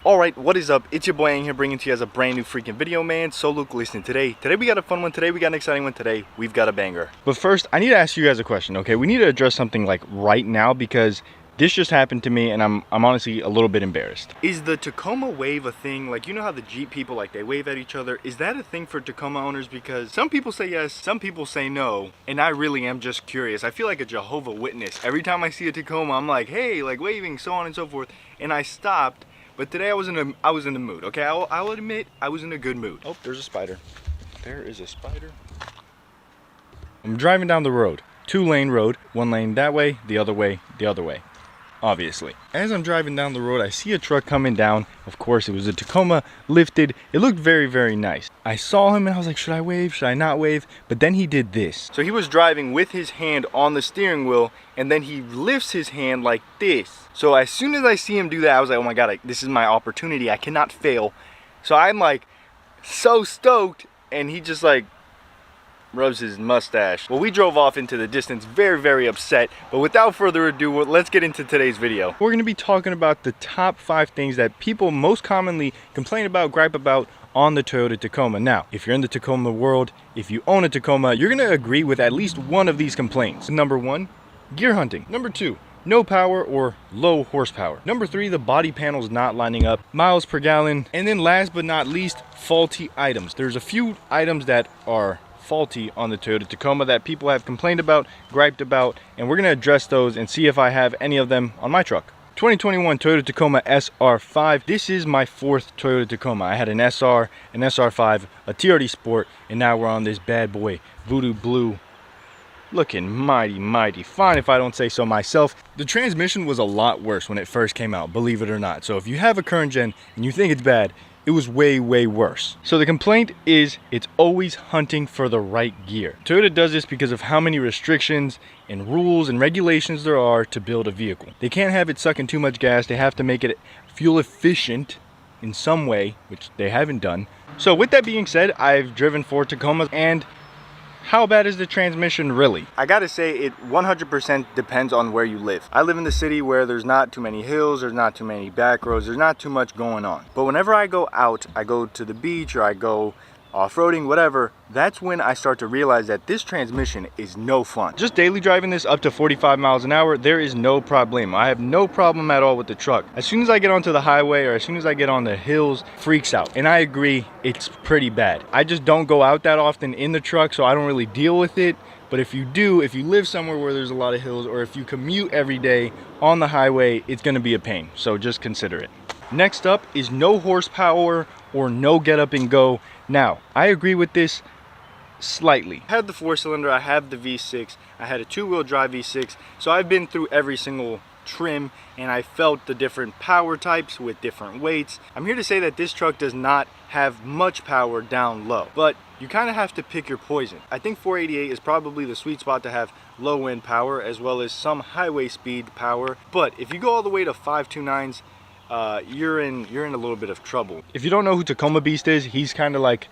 Alright, what is up? It's your boy Aing here, bringing to you guys a brand new freaking video, man. So Luke, listen, today we got a fun one. Today we got an exciting one. Today we've got a banger. But first, I need to ask you guys a question, okay? We need to address something like right now because this just happened to me and I'm honestly a little bit embarrassed. Is the Tacoma wave a thing? Like, you know how the Jeep people, like, they wave at each other? Is that a thing for Tacoma owners? Because some people say yes, some people say no, and I really am just curious. I feel like a Jehovah Witness. Every time I see a Tacoma, I'm like, hey, like waving, so on and so forth, and I stopped. But today I was in the mood, okay? I'll admit I was in a good mood. Oh, there's a spider. There is a spider. I'm driving down the road. 2-lane road, one lane that way, the other way, obviously. As I'm driving down the road, I see a truck coming down. Of course, it was a Tacoma lifted. It looked very, very nice. I saw him and I was like, should I wave? Should I not wave? But then he did this. So he was driving with his hand on the steering wheel and then he lifts his hand like this. So as soon as I see him do that, I was like, oh my God, this is my opportunity. I cannot fail. So I'm like so stoked, and he just like rubs his mustache. Well, we drove off into the distance, very, very upset. But without further ado, let's get into today's video. We're going to be talking about the top 5 things that people most commonly complain about, gripe about on the Toyota Tacoma. Now, if you're in the Tacoma world, if you own a Tacoma, you're going to agree with at least one of these complaints. Number 1, gear hunting. Number 2, no power or low horsepower. Number 3, the body panels not lining up, miles per gallon. And then last but not least, faulty items. There's a few items that are faulty on the Toyota Tacoma that people have complained about, griped about, and we're going to address those and see if I have any of them on my truck. 2021 Toyota Tacoma SR5. This is my 4th Toyota Tacoma. I had an SR, an SR5, a TRD Sport, and now we're on this bad boy, Voodoo Blue. Looking mighty, mighty fine if I don't say so myself. The transmission was a lot worse when it first came out, believe it or not. So if you have a current gen and you think it's bad, it was way, way worse. So the complaint is it's always hunting for the right gear. Toyota does this because of how many restrictions and rules and regulations there are to build a vehicle. They can't have it sucking too much gas. They have to make it fuel efficient in some way, which they haven't done. So with that being said, I've driven 4 Tacomas, and how bad is the transmission really? I gotta say, it 100% depends on where you live. I live in the city where there's not too many hills, there's not too many back roads, there's not too much going on. But whenever I go out, I go to the beach or I go off-roading, whatever, that's when I start to realize that this transmission is no fun. Just daily driving this up to 45 miles an hour, there is no problem. I have no problem at all with the truck. As soon as I get onto the highway or as soon as I get on the hills, freaks out. And I agree, it's pretty bad. I just don't go out that often in the truck, so I don't really deal with it. But if you do, if you live somewhere where there's a lot of hills, or if you commute every day on the highway, it's gonna be a pain. So just consider it. Next up is no horsepower or no get up and go. Now, I agree with this slightly. I had the 4-cylinder, I have the V6, I had a 2-wheel drive V6, so I've been through every single trim and I felt the different power types with different weights. I'm here to say that this truck does not have much power down low, but you kind of have to pick your poison. I think 488 is probably the sweet spot to have low end power as well as some highway speed power, but if you go all the way to 529s, you're in a little bit of trouble. If you don't know who Tacoma Beast is, he's kind of like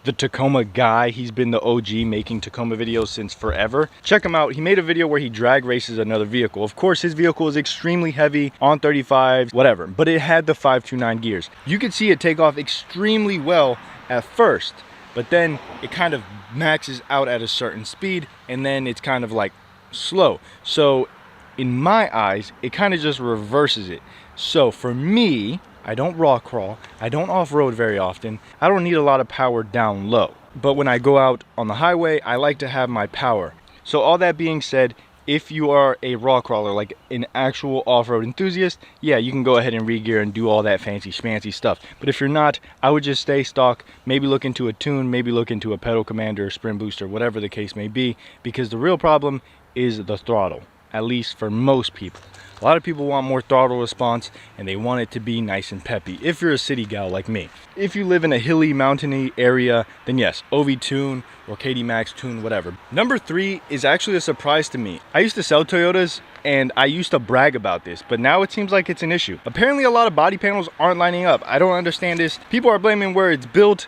the Tacoma guy. He's been the OG making Tacoma videos since forever. Check him out. He made a video where he drag races another vehicle. Of course, his vehicle is extremely heavy on 35, whatever, but it had the 529 gears. You could see it take off extremely well at first, but then it kind of maxes out at a certain speed and then it's kind of like slow. So in my eyes, it kind of just reverses it. So for me, I don't raw crawl, I don't off-road very often, I don't need a lot of power down low. But when I go out on the highway, I like to have my power. So all that being said, if you are a raw crawler, like an actual off-road enthusiast, yeah, you can go ahead and re-gear and do all that fancy schmancy stuff. But if you're not, I would just stay stock, maybe look into a tune, maybe look into a pedal commander, sprint booster, whatever the case may be, because the real problem is the throttle, at least for most people. A lot of people want more throttle response and they want it to be nice and peppy if you're a city gal like me. If you live in a hilly, mountainy area, then yes, OV tune or KD Max tune, whatever. Number 3 is actually a surprise to me. I used to sell Toyotas and I used to brag about this, but now it seems like it's an issue. Apparently a lot of body panels aren't lining up. I don't understand this. People are blaming where it's built.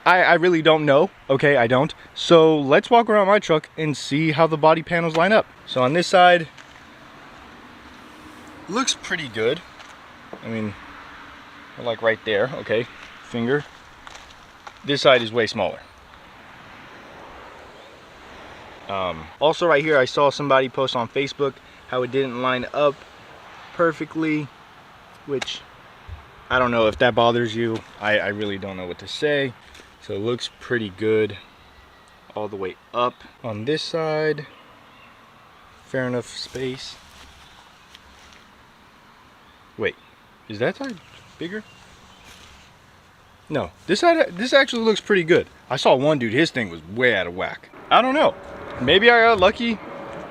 I really don't know. Okay, I don't. So let's walk around my truck and see how the body panels line up. So on this side, looks pretty good. I mean, or like right there, okay, finger. This side is way smaller. Also right here, I saw somebody post on Facebook how it didn't line up perfectly, which I don't know if that bothers you. I really don't know what to say. So it looks pretty good all the way up. On this side, fair enough space. Wait, is that side bigger? No, this actually looks pretty good. I saw one dude, his thing was way out of whack. I don't know. Maybe I got lucky.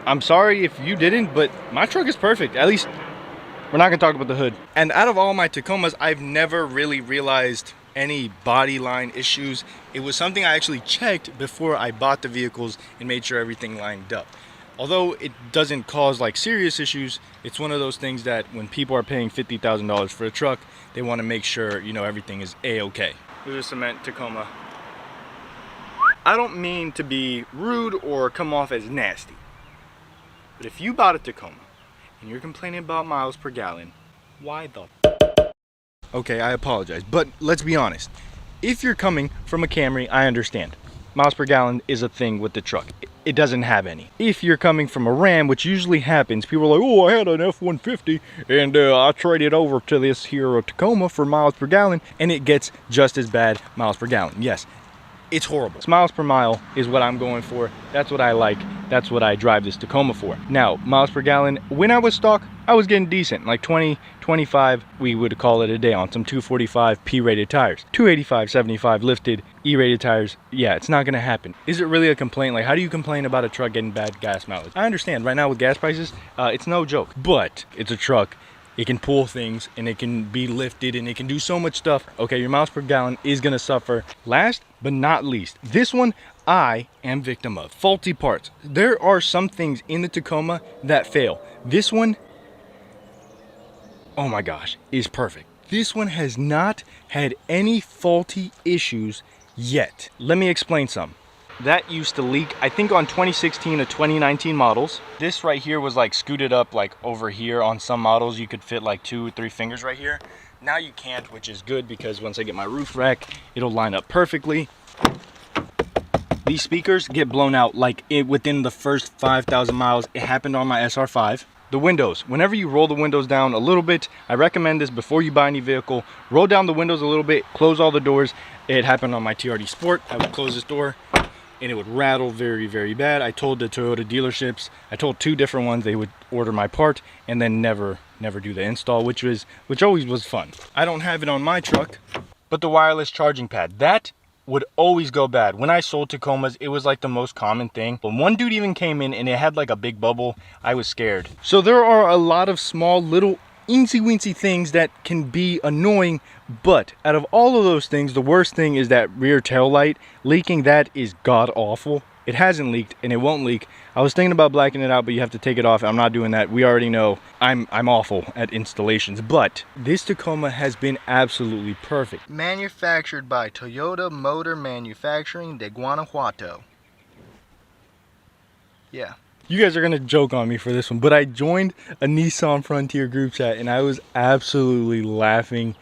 I'm sorry if you didn't, but my truck is perfect. At least we're not gonna talk about the hood. And out of all my Tacomas, I've never really realized any body line issues. It was something I actually checked before I bought the vehicles and made sure everything lined up. Although it doesn't cause like serious issues, it's one of those things that when people are paying $50,000 for a truck, they want to make sure, you know, everything is a-okay. Here's a cement Tacoma. I don't mean to be rude or come off as nasty, but if you bought a Tacoma and you're complaining about miles per gallon, why the okay, I apologize, but let's be honest. If you're coming from a Camry, I understand. Miles per gallon is a thing with the truck. It doesn't have any. If you're coming from a Ram, which usually happens, people are like, oh, I had an F-150 and I traded over to this here Tacoma for miles per gallon, and it gets just as bad miles per gallon. Yes, it's horrible. Miles per mile is what I'm going for. That's what I like. That's what I drive this Tacoma for. Now, miles per gallon, when I was stock, I was getting decent, like 20, 25, we would call it a day on some 245 P-rated tires. 285, 75 lifted, E-rated tires, yeah, it's not gonna happen. Is it really a complaint? Like, how do you complain about a truck getting bad gas mileage? I understand, right now with gas prices, it's no joke, but it's a truck. It can pull things and it can be lifted and it can do so much stuff. Okay, your miles per gallon is gonna suffer. Last but not least, this one I am victim of. Faulty parts. There are some things in the Tacoma that fail. This one, oh my gosh, is perfect. This one has not had any faulty issues yet. Let me explain some. That used to leak, I think on 2016 to 2019 models. This right here was like scooted up like over here. On some models you could fit like 2 or 3 fingers right here. Now you can't, which is good because once I get my roof rack, it'll line up perfectly. These speakers get blown out like within the first 5,000 miles. It happened on my SR5. The windows, whenever you roll the windows down a little bit, I recommend this before you buy any vehicle. Roll down the windows a little bit, close all the doors. It happened on my TRD Sport. I would close this door and it would rattle very, very bad. I told the Toyota dealerships, I told 2 different ones they would order my part and then never do the install, which always was fun. I don't have it on my truck, but the wireless charging pad, that would always go bad. When I sold Tacomas, it was like the most common thing. But one dude even came in and it had like a big bubble. I was scared. So there are a lot of small little eensy-weensy things that can be annoying, but out of all of those things, the worst thing is that rear tail light leaking. That is god awful. It hasn't leaked and it won't leak. I was thinking about blacking it out, but you have to take it off. I'm not doing that. We already know I'm awful at installations, but this Tacoma has been absolutely perfect. Manufactured by Toyota Motor Manufacturing de Guanajuato. Yeah. You guys are gonna joke on me for this one, but I joined a Nissan Frontier group chat and I was absolutely laughing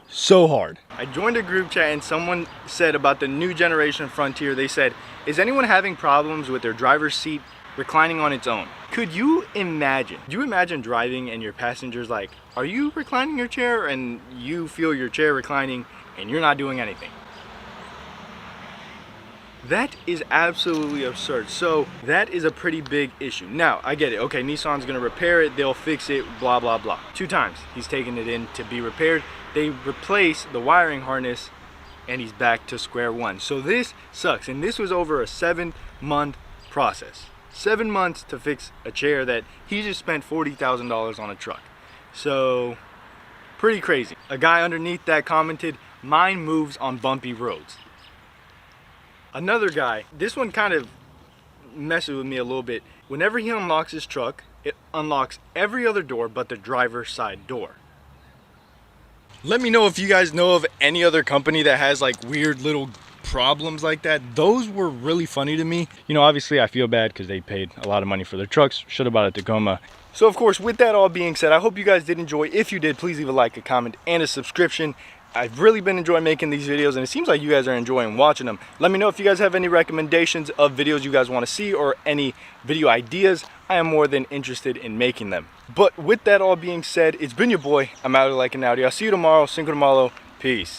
so hard. I joined a group chat and someone said about the new generation Frontier, they said, is anyone having problems with their driver's seat reclining on its own? Could you imagine? Do you imagine driving and your passenger's like, are you reclining your chair? And you feel your chair reclining and you're not doing anything. That is absolutely absurd. So that is a pretty big issue. Now, I get it. Okay, Nissan's gonna repair it, they'll fix it, blah, blah, blah. 2 times he's taken it in to be repaired. They replace the wiring harness and he's back to square one. So this sucks. And this was over a 7-month process. 7 months to fix a chair that he just spent $40,000 on a truck. So pretty crazy. A guy underneath that commented, mine moves on bumpy roads. Another guy, this one kind of messes with me a little bit. Whenever he unlocks his truck, it unlocks every other door but the driver's side door. Let me know if you guys know of any other company that has like weird little problems like that, those were really funny to me. You know, obviously I feel bad because they paid a lot of money for their trucks. Should have bought a Tacoma. So of course, with that all being said, I hope you guys did enjoy. If you did, please leave a like, a comment, and a subscription. I've really been enjoying making these videos, and it seems like you guys are enjoying watching them. Let me know if you guys have any recommendations of videos you guys want to see or any video ideas. I am more than interested in making them. But with that all being said, it's been your boy. I'm out of like an Audi. I'll see you tomorrow. Cinco de Malo. Peace.